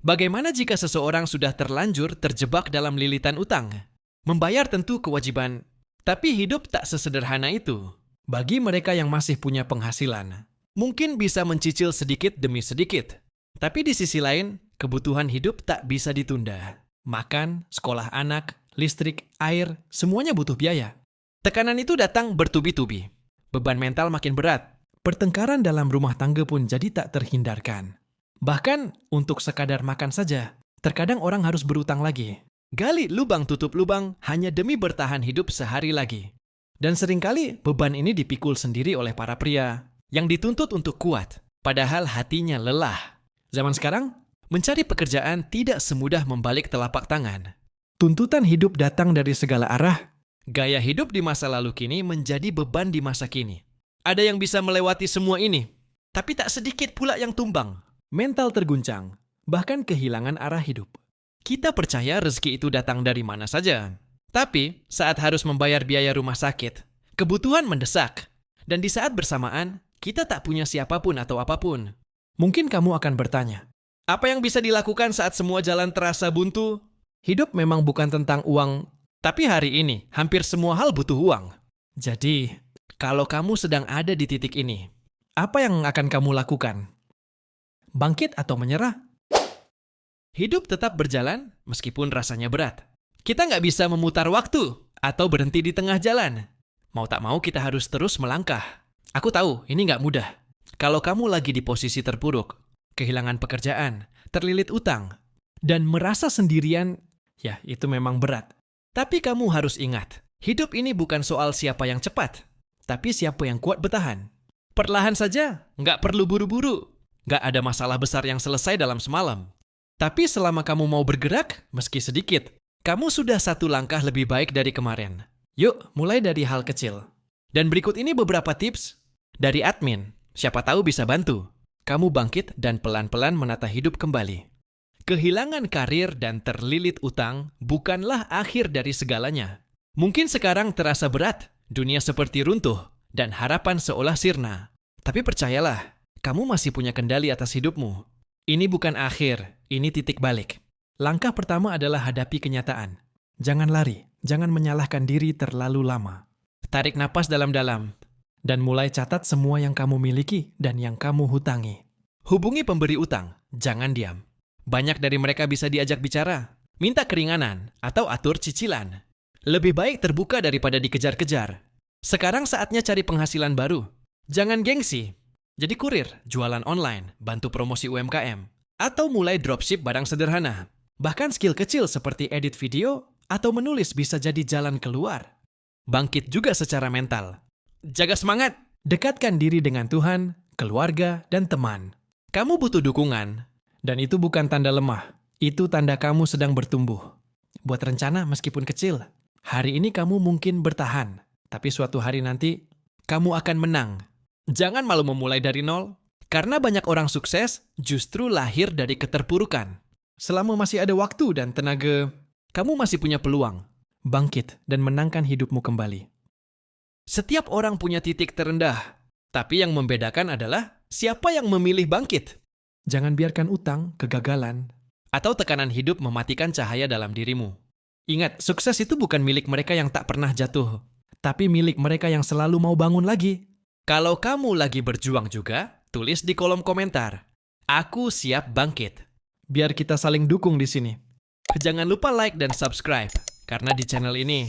Bagaimana jika seseorang sudah terlanjur terjebak dalam lilitan utang? Membayar tentu kewajiban, tapi hidup tak sesederhana itu. Bagi mereka yang masih punya penghasilan, mungkin bisa mencicil sedikit demi sedikit. Tapi di sisi lain, kebutuhan hidup tak bisa ditunda. Makan, sekolah anak, listrik, air, semuanya butuh biaya. Tekanan itu datang bertubi-tubi. Beban mental makin berat. Pertengkaran dalam rumah tangga pun jadi tak terhindarkan. Bahkan untuk sekadar makan saja, terkadang orang harus berutang lagi. Gali lubang tutup lubang hanya demi bertahan hidup sehari lagi. Dan seringkali beban ini dipikul sendiri oleh para pria yang dituntut untuk kuat, padahal hatinya lelah. Zaman sekarang, mencari pekerjaan tidak semudah membalik telapak tangan. Tuntutan hidup datang dari segala arah. Gaya hidup di masa lalu kini menjadi beban di masa kini. Ada yang bisa melewati semua ini, tapi tak sedikit pula yang tumbang. Mental terguncang, bahkan kehilangan arah hidup. Kita percaya rezeki itu datang dari mana saja. Tapi saat harus membayar biaya rumah sakit, kebutuhan mendesak. Dan di saat bersamaan, kita tak punya siapapun atau apapun. Mungkin kamu akan bertanya, apa yang bisa dilakukan saat semua jalan terasa buntu? Hidup memang bukan tentang uang, tapi hari ini hampir semua hal butuh uang. Jadi, kalau kamu sedang ada di titik ini, apa yang akan kamu lakukan? Bangkit atau menyerah? Hidup tetap berjalan meskipun rasanya berat. Kita nggak bisa memutar waktu atau berhenti di tengah jalan. Mau tak mau kita harus terus melangkah. Aku tahu ini nggak mudah. Kalau kamu lagi di posisi terpuruk, kehilangan pekerjaan, terlilit utang, dan merasa sendirian, ya itu memang berat. Tapi kamu harus ingat, hidup ini bukan soal siapa yang cepat, tapi siapa yang kuat bertahan. Perlahan saja, nggak perlu buru-buru. Nggak ada masalah besar yang selesai dalam semalam. Tapi selama kamu mau bergerak, meski sedikit, kamu sudah satu langkah lebih baik dari kemarin. Yuk, mulai dari hal kecil. Dan berikut ini beberapa tips dari admin. Siapa tahu bisa bantu. Kamu bangkit dan pelan-pelan menata hidup kembali. Kehilangan karir dan terlilit utang bukanlah akhir dari segalanya. Mungkin sekarang terasa berat, dunia seperti runtuh, dan harapan seolah sirna. Tapi percayalah, kamu masih punya kendali atas hidupmu. Ini bukan akhir, ini titik balik. Langkah pertama adalah hadapi kenyataan. Jangan lari, jangan menyalahkan diri terlalu lama. Tarik napas dalam-dalam, dan mulai catat semua yang kamu miliki dan yang kamu hutangi. Hubungi pemberi utang, jangan diam. Banyak dari mereka bisa diajak bicara, minta keringanan, atau atur cicilan. Lebih baik terbuka daripada dikejar-kejar. Sekarang saatnya cari penghasilan baru. Jangan gengsi. Jadi kurir, jualan online, bantu promosi UMKM, atau mulai dropship barang sederhana. Bahkan skill kecil seperti edit video atau menulis bisa jadi jalan keluar. Bangkit juga secara mental. Jaga semangat, dekatkan diri dengan Tuhan, keluarga, dan teman. Kamu butuh dukungan, dan itu bukan tanda lemah. Itu tanda kamu sedang bertumbuh. Buat rencana meskipun kecil. Hari ini kamu mungkin bertahan, tapi suatu hari nanti kamu akan menang. Jangan malu memulai dari nol, karena banyak orang sukses justru lahir dari keterpurukan. Selama masih ada waktu dan tenaga, kamu masih punya peluang. Bangkit dan menangkan hidupmu kembali. Setiap orang punya titik terendah, tapi yang membedakan adalah siapa yang memilih bangkit. Jangan biarkan utang, kegagalan, atau tekanan hidup mematikan cahaya dalam dirimu. Ingat, sukses itu bukan milik mereka yang tak pernah jatuh, tapi milik mereka yang selalu mau bangun lagi. Kalau kamu lagi berjuang juga, tulis di kolom komentar. Aku siap bangkit. Biar kita saling dukung di sini. Jangan lupa like dan subscribe, karena di channel ini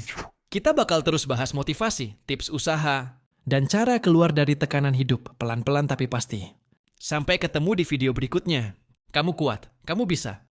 kita bakal terus bahas motivasi, tips usaha, dan cara keluar dari tekanan hidup pelan-pelan tapi pasti. Sampai ketemu di video berikutnya. Kamu kuat, kamu bisa.